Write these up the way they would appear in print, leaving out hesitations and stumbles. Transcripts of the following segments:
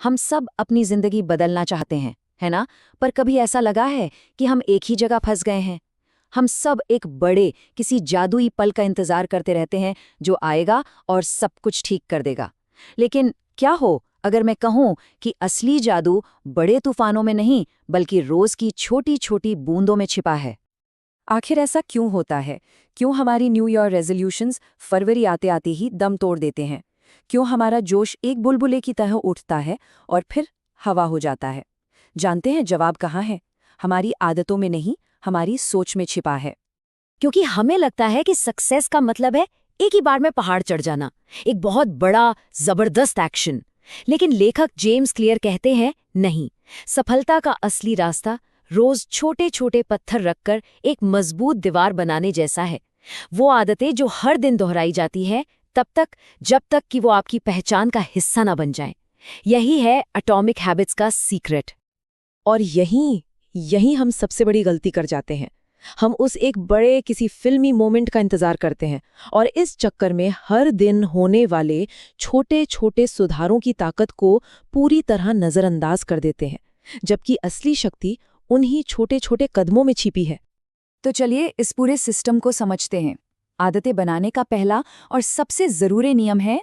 हम सब अपनी जिंदगी बदलना चाहते हैं, है ना? पर कभी ऐसा लगा है कि हम एक ही जगह फंस गए हैं? हम सब एक बड़े किसी जादुई पल का इंतजार करते रहते हैं जो आएगा और सब कुछ ठीक कर देगा। लेकिन क्या हो अगर मैं कहूं कि असली जादू बड़े तूफानों में नहीं बल्कि रोज की छोटी छोटी बूंदों में छिपा है? आखिर ऐसा क्यों होता है? क्यों हमारी न्यू ईयर रेजोल्यूशंस फरवरी आते आते ही दम तोड़ देते हैं? क्यों हमारा जोश एक बुलबुले की तरह उठता है और फिर हवा हो जाता है? जानते हैं जवाब कहाँ है? हमारी आदतों में नहीं, हमारी सोच में छिपा है। क्योंकि हमें लगता है कि सक्सेस का मतलब है एक ही बार में पहाड़ चढ़ जाना, एक बहुत बड़ा जबरदस्त एक्शन। लेकिन लेखक जेम्स क्लियर कहते हैं नहीं, सफलता का असली रास्ता रोज छोटे छोटे पत्थर रखकर एक मजबूत दीवार बनाने जैसा है। वो आदतें जो हर दिन दोहराई जाती है तब तक जब तक कि वो आपकी पहचान का हिस्सा ना बन जाए। यही है एटॉमिक हैबिट्स का सीक्रेट। और यहीं हम सबसे बड़ी गलती कर जाते हैं। हम उस एक बड़े किसी फिल्मी मोमेंट का इंतजार करते हैं और इस चक्कर में हर दिन होने वाले छोटे छोटे सुधारों की ताकत को पूरी तरह नजरअंदाज कर देते हैं, जबकि असली शक्ति उन्हीं छोटे छोटे कदमों में छिपी है। तो चलिए इस पूरे सिस्टम को समझते हैं। आदतें बनाने का पहला और सबसे ज़रूरी नियम है,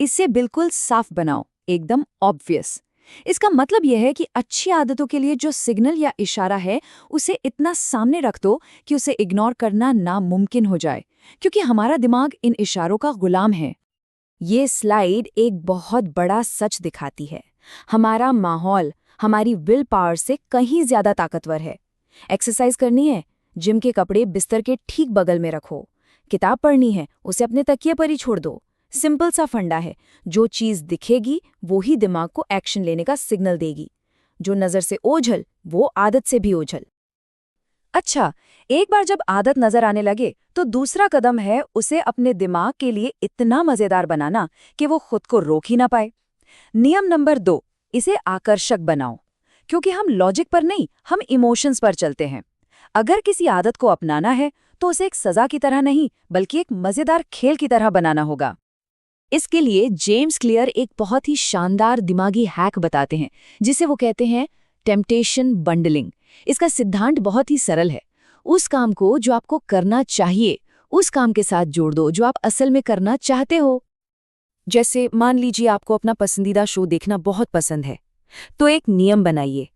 इसे बिल्कुल साफ बनाओ, एकदम ऑब्वियस। इसका मतलब यह है कि अच्छी आदतों के लिए जो सिग्नल या इशारा है उसे इतना सामने रख दो कि उसे इग्नोर करना नामुमकिन हो जाए, क्योंकि हमारा दिमाग इन इशारों का गुलाम है। ये स्लाइड एक बहुत बड़ा सच दिखाती है। हमारा माहौल हमारी विल पावर से कहीं ज्यादा ताकतवर है। एक्सरसाइज करनी है, जिम के कपड़े बिस्तर के ठीक बगल में रखो। किताब पढ़नी है, उसे अपने तकिए पर ही छोड़ दो। सिंपल सा फंडा है, जो चीज दिखेगी वो ही दिमाग को एक्शन लेने का सिग्नल देगी। जो नजर से ओझल वो आदत से भी ओझल। अच्छा, एक बार जब आदत नजर आने लगे तो दूसरा कदम है उसे अपने दिमाग के लिए इतना मजेदार बनाना कि वो खुद को रोक ही ना पाए। नियम नंबर 2, इसे आकर्षक बनाओ। क्योंकि हम लॉजिक पर नहीं, हम इमोशंस पर चलते हैं। अगर किसी आदत को अपनाना है तो उसे एक सजा की तरह नहीं बल्कि एक मजेदार खेल की तरह बनाना होगा। इसके लिए जेम्स क्लियर एक बहुत ही शानदार दिमागी हैक बताते हैं, जिसे वो कहते हैं टेम्पटेशन बंडलिंग। इसका सिद्धांत बहुत ही सरल है। उस काम को जो आपको करना चाहिए उस काम के साथ जोड़ दो जो आप असल में करना चाहते हो। जैसे मान लीजिए आपको अपना पसंदीदा शो देखना बहुत पसंद है, तो एक नियम बनाइए,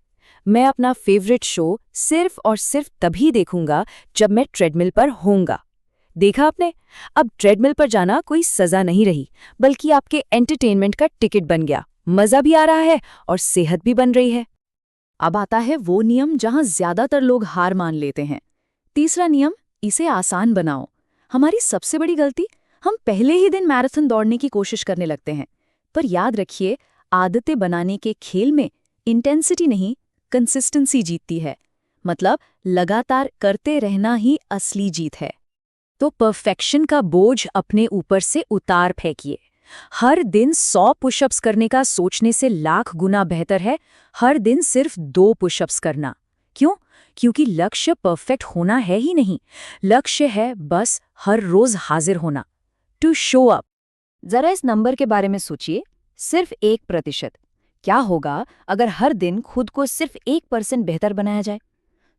मैं अपना फेवरेट शो सिर्फ और सिर्फ तभी देखूंगा जब मैं ट्रेडमिल पर होऊंगा। देखा आपने? अब ट्रेडमिल पर जाना कोई सजा नहीं रही, बल्कि आपके एंटरटेनमेंट का टिकट बन गया। मजा भी आ रहा है और सेहत भी बन रही है। अब आता है वो नियम जहां ज्यादातर लोग हार मान लेते हैं। तीसरा नियम, इसे आसान बनाओ। हमारी सबसे बड़ी गलती, हम पहले ही दिन मैराथन दौड़ने की कोशिश करने लगते हैं। पर याद रखिए, आदतें बनाने के खेल में इंटेंसिटी नहीं, कंसिस्टेंसी जीतती है। मतलब लगातार करते रहना ही असली जीत है। तो परफेक्शन का बोझ अपने ऊपर से उतार फेंकिए। हर दिन 100 पुशअप्स करने का सोचने से लाख गुना बेहतर है हर दिन सिर्फ 2 पुशअप्स करना। क्यों? क्योंकि लक्ष्य परफेक्ट होना है ही नहीं, लक्ष्य है बस हर रोज हाजिर होना, टू शो अप। जरा इस नंबर के बारे में सोचिए, सिर्फ 1%। क्या होगा अगर हर दिन खुद को सिर्फ 1% बेहतर बनाया जाए?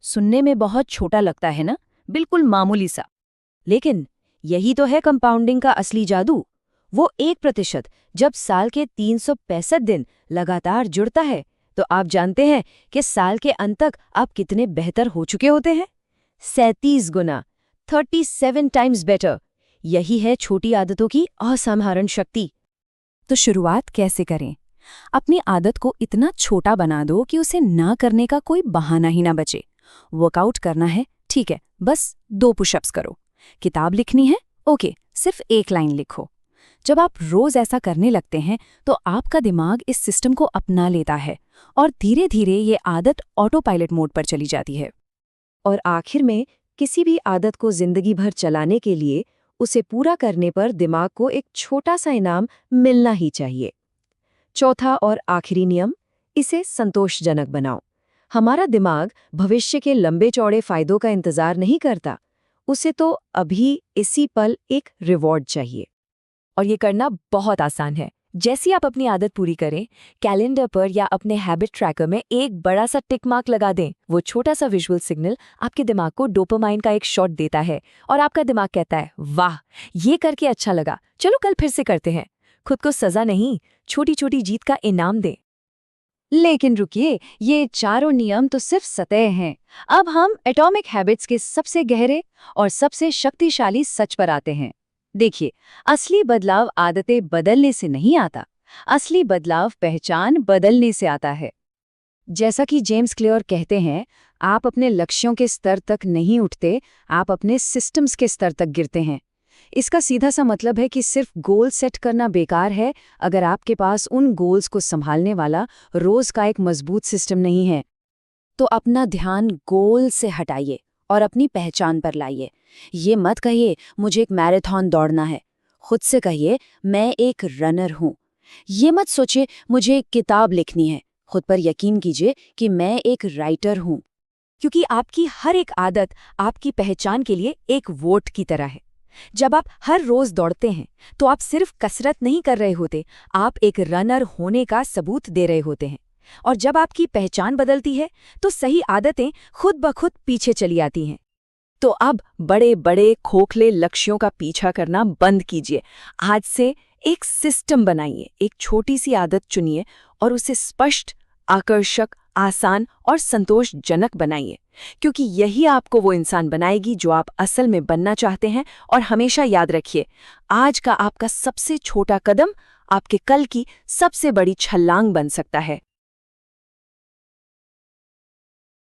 सुनने में बहुत छोटा लगता है ना, बिल्कुल मामूली सा। लेकिन यही तो है कंपाउंडिंग का असली जादू। वो 1% जब साल के 365 दिन लगातार जुड़ता है तो आप जानते हैं कि साल के अंत तक आप कितने बेहतर हो चुके होते हैं? 37 गुना, 37 टाइम्स बेटर। यही है छोटी आदतों की असाधारण शक्ति। तो शुरुआत कैसे करें? अपनी आदत को इतना छोटा बना दो कि उसे ना करने का कोई बहाना ही ना बचे। वर्कआउट करना है, ठीक है, बस 2 पुशअप्स करो। किताब लिखनी है, ओके, सिर्फ 1 लाइन लिखो। जब आप रोज ऐसा करने लगते हैं तो आपका दिमाग इस सिस्टम को अपना लेता है और धीरे धीरे ये आदत ऑटो पायलट मोड पर चली जाती है। और आखिर में किसी भी आदत को जिंदगी भर चलाने के लिए उसे पूरा करने पर दिमाग को एक छोटा सा इनाम मिलना ही चाहिए। चौथा और आखिरी नियम, इसे संतोषजनक बनाओ। हमारा दिमाग भविष्य के लंबे चौड़े फायदों का इंतजार नहीं करता, उसे तो अभी इसी पल एक रिवॉर्ड चाहिए। और ये करना बहुत आसान है। जैसी आप अपनी आदत पूरी करें, कैलेंडर पर या अपने हैबिट ट्रैकर में एक बड़ा सा टिक मार्क लगा दें। वो छोटा सा विजुअल सिग्नल आपके दिमाग को डोपामाइन का एक शॉट देता है और आपका दिमाग कहता है, वाह, ये करके अच्छा लगा, चलो कल फिर से करते हैं। खुद को सजा नहीं, छोटी छोटी जीत का इनाम दें। लेकिन रुकिए, ये चारों नियम तो सिर्फ सतह हैं। अब हम एटॉमिक हैबिट्स के सबसे गहरे और सबसे शक्तिशाली सच पर आते हैं। देखिए, असली बदलाव आदतें बदलने से नहीं आता, असली बदलाव पहचान बदलने से आता है। जैसा कि जेम्स क्लियर कहते हैं, आप अपने लक्ष्यों के स्तर तक नहीं उठते, आप अपने सिस्टम्स के स्तर तक गिरते हैं। इसका सीधा सा मतलब है कि सिर्फ गोल सेट करना बेकार है अगर आपके पास उन गोल्स को संभालने वाला रोज का एक मजबूत सिस्टम नहीं है। तो अपना ध्यान गोल से हटाइए और अपनी पहचान पर लाइए। ये मत कहिए मुझे एक मैराथन दौड़ना है, खुद से कहिए मैं एक रनर हूँ। ये मत सोचिए मुझे एक किताब लिखनी है, खुद पर यकीन कीजिए कि मैं एक राइटर हूँ। क्योंकि आपकी हर एक आदत आपकी पहचान के लिए एक वोट की तरह है। जब आप हर रोज दौड़ते हैं तो आप सिर्फ कसरत नहीं कर रहे होते, आप एक रनर होने का सबूत दे रहे होते हैं। और जब आपकी पहचान बदलती है तो सही आदतें खुद ब खुद पीछे चली आती हैं। तो अब बड़े बड़े खोखले लक्ष्यों का पीछा करना बंद कीजिए। आज से एक सिस्टम बनाइए, एक छोटी सी आदत चुनिए और उसे स्पष्ट, आकर्षक, आसान और संतोषजनक बनाइए, क्योंकि यही आपको वो इंसान बनाएगी जो आप असल में बनना चाहते हैं। और हमेशा याद रखिए, आज का आपका सबसे छोटा कदम आपके कल की सबसे बड़ी छलांग बन सकता है।